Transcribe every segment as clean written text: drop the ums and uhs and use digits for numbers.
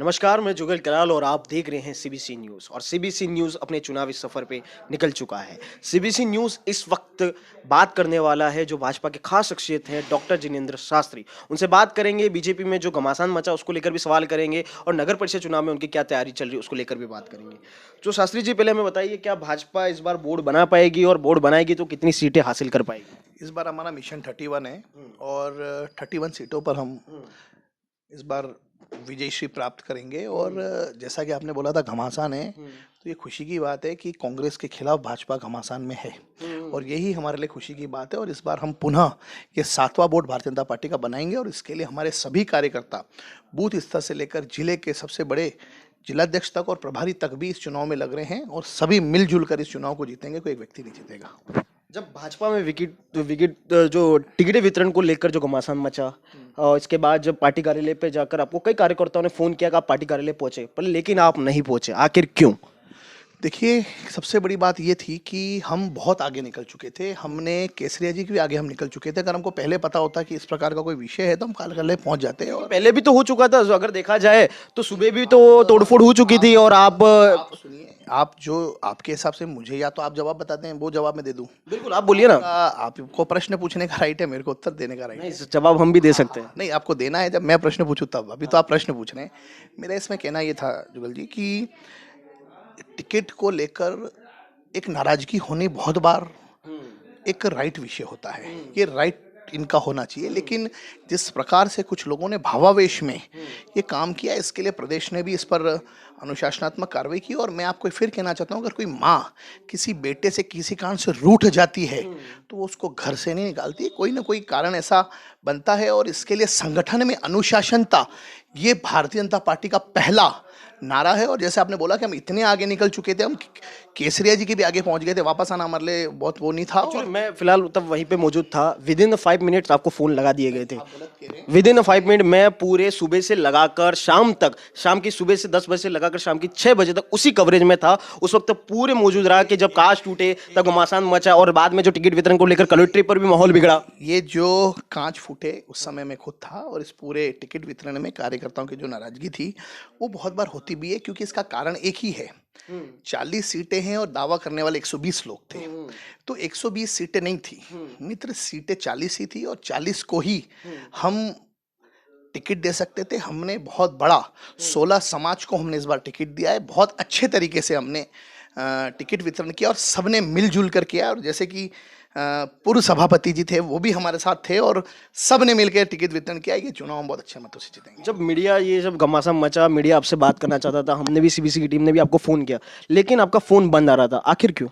नमस्कार, मैं जुगल कलाल और आप देख रहे हैं सीबीसी न्यूज़। और सीबीसी न्यूज़ अपने चुनावी सफर पे निकल चुका है। सीबीसी न्यूज़ इस वक्त बात करने वाला है जो भाजपा के खास शख्सियत हैं डॉक्टर जिनेंद्र शास्त्री। उनसे बात करेंगे, बीजेपी में जो घमासान मचा उसको लेकर भी सवाल करेंगे और नगर परिषद चुनाव में उनकी क्या तैयारी चल रही है उसको लेकर भी बात करेंगे। जो शास्त्री जी, पहले हमें बताइए, क्या भाजपा इस बार बोर्ड बना पाएगी और बोर्ड बनाएगी तो कितनी सीटें हासिल कर पाएगी? इस बार हमारा मिशन 31 है और 31 सीटों पर हम इस बार विजयश्री प्राप्त करेंगे। और जैसा कि आपने बोला था घमासान है, तो ये खुशी की बात है कि कांग्रेस के खिलाफ भाजपा घमासान में है और यही हमारे लिए खुशी की बात है। और इस बार हम पुनः ये 7वां बोर्ड भारतीय जनता पार्टी का बनाएंगे और इसके लिए हमारे सभी कार्यकर्ता बूथ स्तर से लेकर जिले के सबसे बड़े जिलाध्यक्ष तक और प्रभारी तक भी इस चुनाव में लग रहे हैं और सभी मिलजुल कर इस चुनाव को जीतेंगे, कोई एक व्यक्ति नहीं जीतेगा। जब भाजपा में विकेट विकेट जो टिकट वितरण को लेकर जो घमासान मचा, और इसके बाद जब पार्टी कार्यालय पे जाकर आपको कई कार्यकर्ताओं ने फोन किया कि आप पार्टी कार्यालय पहुंचे, पर लेकिन आप नहीं पहुंचे, आखिर क्यों? देखिए, सबसे बड़ी बात ये थी कि हम बहुत आगे निकल चुके थे। हमने केसरिया जी के भी आगे हम निकल चुके थे। अगर हमको पहले पता होता कि इस प्रकार का कोई विषय है तो हम कार्यालय पहुंच जाते। और पहले भी तो हो चुका था, अगर देखा जाए तो सुबह भी तो तोड़फोड़ हो चुकी थी। और आप सुनिए, आप जो आपके हिसाब से मुझे या तो आप जवाब बताते हैं वो जवाब मैं दे दूं। बिल्कुल, आप बोलिए ना। आपको प्रश्न पूछने का राइट है, मेरे को उत्तर देने का राइट है। नहीं, जवाब हम भी दे सकते हैं। नहीं, आपको देना है जब मैं प्रश्न पूछूं तब। अभी तो आप प्रश्न पूछ रहे हैं। मेरा इसमें कहना ये था जुगल जी कि टिकट को लेकर एक नाराजगी होनी बहुत बार एक राइट विषय होता है। ये राइट इनका होना चाहिए, लेकिन जिस प्रकार से कुछ लोगों ने भावावेश में ये काम किया, इसके लिए प्रदेश ने भी इस पर अनुशासनात्मक कार्रवाई की। और मैं आपको फिर कहना चाहता हूँ, अगर कोई माँ किसी बेटे से किसी कारण से रूठ जाती है तो वो उसको घर से नहीं निकालती, कोई ना कोई कारण ऐसा बनता है। और इसके लिए संगठन में अनुशासनता, ये भारतीय जनता पार्टी का पहला नारा है। और जैसे आपने बोला कि हम इतने आगे निकल चुके थे, हम केसरिया जी के भी आगे पहुंच गए थे, वापस आना हमारे लिए बहुत वो नहीं था। और मैं फिलहाल तब वहीं पे मौजूद था। विद इन 5 मिनट्स आपको फोन लगा दिए गए थे। विद इन 5 मिनट मैं पूरे सुबह से लगाकर शाम तक, शाम की सुबह से 10 बजे से लगाकर शाम की 6 बजे तक उसी कवरेज में था। उस वक्त पूरे मौजूद रहा कि जब कांच टूटे तब घमासान मचा और बाद में जो टिकट वितरण को लेकर कलेक्ट्रेट पर भी माहौल बिगड़ा। ये जो कांच फूटे उस समय मैं खुद था। और इस पूरे टिकट वितरण में कार्यकर्ताओं की जो नाराजगी थी वो बहुत बार होती भी है, क्योंकि इसका कारण एक ही है। 40 सीटें हैं और दावा करने वाले 120 लोग थे। तो 120 सीटें नहीं थी मित्र, सीटें 40 ही थी और 40 को ही हम टिकट दे सकते थे। हमने बहुत बड़ा 16 समाज को हमने इस बार टिकट दिया है। बहुत अच्छे तरीके से हमने टिकट वितरण किया और सबने मिलजुल कर किया। और जैसे कि पूर्व सभापति जी थे वो भी हमारे साथ थे और सब ने मिलकर टिकट वितरण किया। ये चुनाव हम बहुत अच्छे मतों से जीतेंगे। जब मीडिया, ये जब घमासान मचा, मीडिया आपसे बात करना चाहता था, हमने भी सीबीसी की टीम ने भी आपको फोन किया, लेकिन आपका फोन बंद आ रहा था, आखिर क्यों?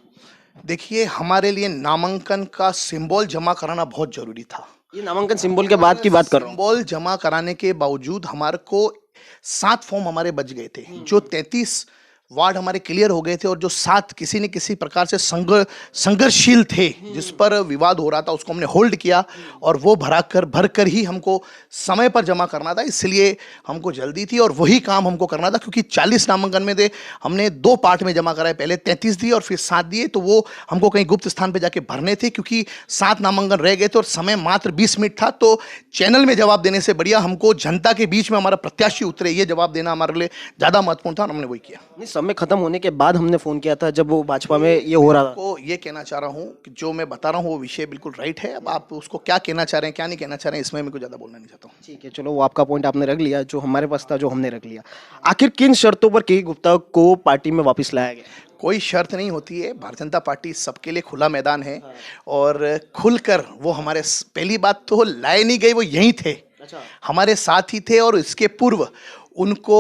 देखिए, हमारे लिए नामांकन का सिंबल जमा कराना बहुत जरूरी था। ये नामांकन सिंबल के बाद की बात कर रहा हूँ। सिंबल जमा कराने के बावजूद हमारे को 7 फॉर्म हमारे बच गए थे। जो 33 वार्ड हमारे क्लियर हो गए थे और जो 7 किसी न किसी प्रकार से संघर्षशील थे, जिस पर विवाद हो रहा था, उसको हमने होल्ड किया और वो भर कर ही हमको समय पर जमा करना था। इसलिए हमको जल्दी थी और वही काम हमको करना था, क्योंकि 40 नामांकन में थे। हमने 2 पार्ट में जमा कराए, पहले 33 दिए और फिर 7 दिए। तो वो हमको कहीं गुप्त स्थान पर जाके भरने थे, क्योंकि 7 नामांकन रह गए थे और समय मात्र 20 मिनट था। तो चैनल में जवाब देने से बढ़िया हमको जनता के बीच में हमारा प्रत्याशी उतरे, ये जवाब देना हमारे लिए ज़्यादा महत्वपूर्ण था और हमने वही किया। समय खत्म होने के बाद हमने फोन किया था, जब वो भाजपा में ये हो रहा था। तो ये कहना चाह रहा हूँ कि जो मैं बता रहा हूँ वो विषय बिल्कुल राइट है। अब आप उसको क्या कहना चाह रहे हैं, क्या नहीं कहना चाह रहे हैं, इसमें मैं कुछ ज़्यादा बोलना नहीं चाहता हूँ। ठीक है, चलो, वो आपका पॉइंट आपने रख लिया, जो हमारे पास था जो हमने रख लिया। आखिर किन शर्तों पर के गुप्ता को पार्टी में वापस लाया गया? कोई शर्त नहीं होती है। भारतीय जनता पार्टी सबके लिए खुला मैदान है और खुलकर वो हमारे, पहली बात तो लाए नहीं गए, वो यहीं थे, हमारे साथ ही थे। और इसके पूर्व उनको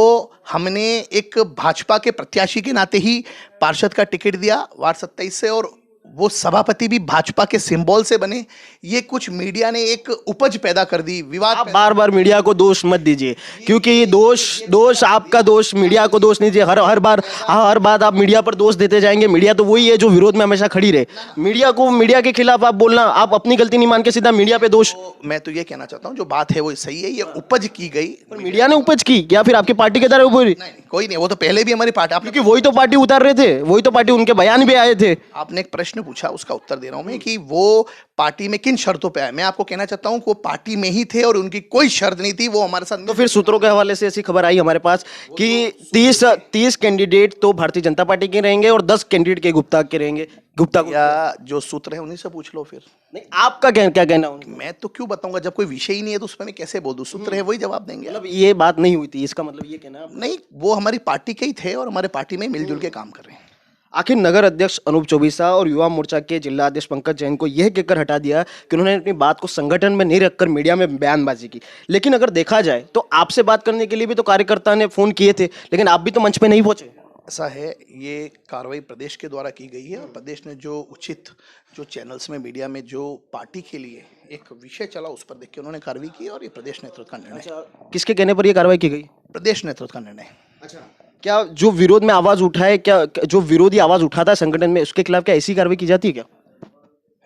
हमने एक भाजपा के प्रत्याशी के नाते ही पार्षद का टिकट दिया वार्ड 27 से, और वो सभापति भी भाजपा के सिंबल से बने। ये कुछ मीडिया ने एक उपज पैदा कर दी, विवाद। आप बार बार मीडिया को दोष मत दीजिए, क्योंकि ये दोष आपका दोष, मीडिया को दोष नहीं दीजिए। हर बार आप मीडिया पर दोष देते जाएंगे। मीडिया तो वही है जो विरोध में हमेशा खड़ी रहे। मीडिया के खिलाफ आप बोलना, आप अपनी गलती नहीं मान के सीधा मीडिया पे दोष। मैं तो ये कहना चाहता हूँ जो बात है वो सही है, ये उपज की गई। मीडिया ने उपज की या फिर आपकी पार्टी के द्वारा उपज? नहीं, कोई नहीं, वो तो पहले भी हमारी पार्टी, क्योंकि वही तो पार्टी उतार रहे थे, वही तो पार्टी, उनके बयान भी आए थे। आपने एक प्रश्न प्रश्न पूछा उसका उत्तर दे रहा हूं मैं कि वो पार्टी में किन शर्तों पे आए। मैं आपको कहना चाहता हूं कि वो पार्टी में ही थे और उनकी कोई शर्त नहीं थी, वो हमारे साथ तो फिर सूत्रों के हवाले से ऐसी खबर आई हमारे पास कि 30 कैंडिडेट तो भारतीय जनता पार्टी के रहेंगे और 10 कैंडिडेट के गुप्ता के रहेंगे। गुप्ता को या जो सूत्र है उन्हीं से पूछ लो फिर। नहीं, आपका क्या कहना है? मैं तो क्यों बताऊंगा, जब कोई विषय ही नहीं है तो उसमें मैं कैसे बोल दूं। सूत्र है वही जवाब देंगे। मतलब ये बात नहीं हुई थी, इसका मतलब ये कहना है आप? नहीं, वो हमारी पार्टी के ही थे और हमारे पार्टी में मिलजुल के काम कर रहे हैं। आखिर नगर अध्यक्ष अनूप चौबीसा और युवा मोर्चा के जिला अध्यक्ष पंकज जैन को यह कहकर हटा दिया कि उन्होंने अपनी बात को संगठन में नहीं रखकर मीडिया में बयानबाजी की। लेकिन अगर देखा जाए तो आपसे बात करने के लिए भी तो कार्यकर्ता ने फोन किए थे, लेकिन आप भी तो मंच पे नहीं पहुंचे। ऐसा है, ये कार्रवाई प्रदेश के द्वारा की गई है और प्रदेश ने जो उचित, जो चैनल्स में, मीडिया में जो पार्टी के लिए एक विषय चला उस पर देख के उन्होंने कार्रवाई की और ये प्रदेश नेतृत्व का निर्णय। किसके कहने पर यह कार्रवाई की गई? प्रदेश नेतृत्व का निर्णय। अच्छा, क्या जो विरोध में आवाज उठाए, क्या जो विरोधी आवाज उठाता है संगठन में, उसके खिलाफ क्या ऐसी कार्रवाई की जाती है क्या?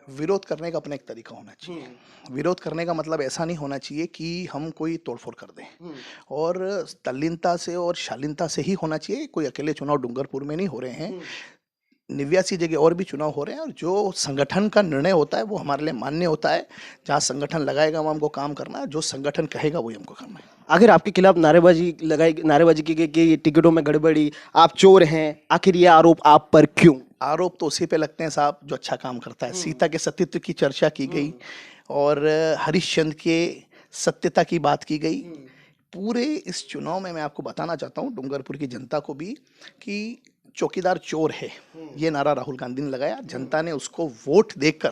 विरोध करने का अपना एक तरीका होना चाहिए। विरोध करने का मतलब ऐसा नहीं होना चाहिए कि हम कोई तोड़फोड़ कर दें, और तल्लीनता से और शालीनता से ही होना चाहिए। कोई अकेले चुनाव डूंगरपुर में नहीं हो रहे हैं, 89 जगह और भी चुनाव हो रहे हैं, और जो संगठन का निर्णय होता है वो हमारे लिए मान्य होता है। जहाँ संगठन लगाएगा वहाँ हमको काम करना है, जो संगठन कहेगा वही हमको करना है। आखिर आपके खिलाफ नारेबाजी की गई कि टिकटों में गड़बड़ी, आप चोर हैं, आखिर ये आरोप आप पर क्यों? आरोप तो उसी पे लगते हैं साहब जो अच्छा काम करता है। सीता के सतीत्व की चर्चा की गई और हरिश्चंद्र के सत्यता की बात की गई। पूरे इस चुनाव में मैं आपको बताना चाहता हूँ, डूंगरपुर की जनता को भी, कि चौकीदार चोर है, ये नारा राहुल गांधी ने लगाया। जनता ने उसको वोट देकर,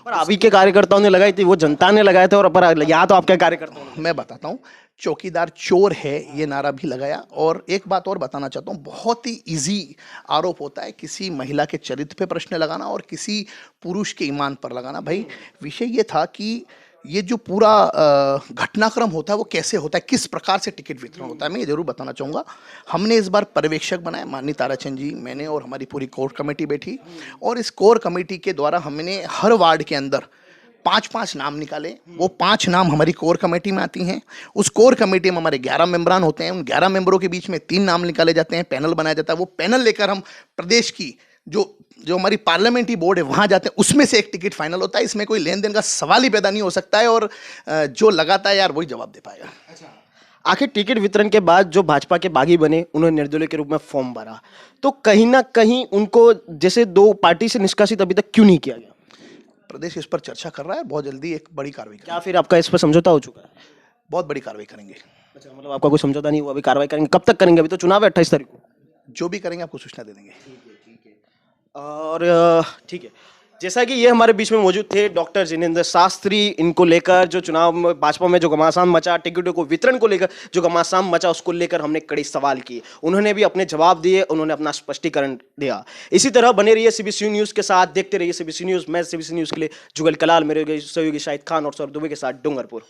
पर अभी के कार्यकर्ताओं ने लगाई थी, वो जनता ने लगाए थे, और पर यहाँ तो आपके कार्यकर्ताओं ने। मैं बताता हूँ, चौकीदार चोर है ये नारा भी लगाया। और एक बात और बताना चाहता हूँ, बहुत ही इजी आरोप होता है किसी महिला के चरित्र पे प्रश्न लगाना और किसी पुरुष के ईमान पर लगाना। भाई, विषय ये था कि ये जो पूरा घटनाक्रम होता है वो कैसे होता है, किस प्रकार से टिकट वितरण होता है, मैं ये जरूर बताना चाहूँगा। हमने इस बार पर्यवेक्षक बनाए, माननीय ताराचंद जी, मैंने और हमारी पूरी कोर कमेटी बैठी, और इस कोर कमेटी के द्वारा हमने हर वार्ड के अंदर 5-5 नाम निकाले। वो 5 नाम हमारी कोर कमेटी में आती हैं। उस कोर कमेटी में हमारे 11 मेंबरान होते हैं। उन 11 मेंबरों के बीच में 3 नाम निकाले जाते हैं, पैनल बनाया जाता है। वो पैनल लेकर हम प्रदेश की जो हमारी पार्लियामेंट्री बोर्ड है वहाँ जाते हैं, उसमें से एक टिकट फाइनल होता है। इसमें कोई लेन देन का सवाल ही पैदा नहीं हो सकता है, और जो लगाता है यार वही जवाब दे पाएगा। आखिर टिकट वितरण के बाद जो भाजपा के बागी बने, उन्होंने निर्दलीय के रूप में फॉर्म भरा, तो कहीं ना कहीं उनको जैसे 2 पार्टी से निष्कासित अभी तक क्यों नहीं किया गया? प्रदेश इस पर चर्चा कर रहा है, बहुत जल्दी एक बड़ी कार्रवाई करेंगे। क्या फिर आपका इस पर समझौता हो चुका है? बहुत बड़ी कार्रवाई करेंगे। अच्छा, मतलब आपका कोई समझौता नहीं हुआ, अभी कार्रवाई करेंगे? कब तक करेंगे? अभी तो चुनाव है 28 तारीख को। जो भी करेंगे आपको सूचना दे देंगे। और ठीक है, जैसा कि ये हमारे बीच में मौजूद थे डॉक्टर जिनेंद्र शास्त्री, इनको लेकर जो चुनाव में भाजपा में जो घमासान मचा, टिकटों को वितरण को लेकर जो घमासान मचा, उसको लेकर हमने कड़े सवाल किए, उन्होंने भी अपने जवाब दिए, उन्होंने अपना स्पष्टीकरण दिया। इसी तरह बने रहिए सीबीसी न्यूज़ के साथ, देखते रहिए सीबीसी न्यूज़। मैं सीबीसी न्यूज़ के लिए जुगल कलाल, मेरे सहयोगी शाहिद खान और सौरभ दुबे के साथ डूंगरपुर।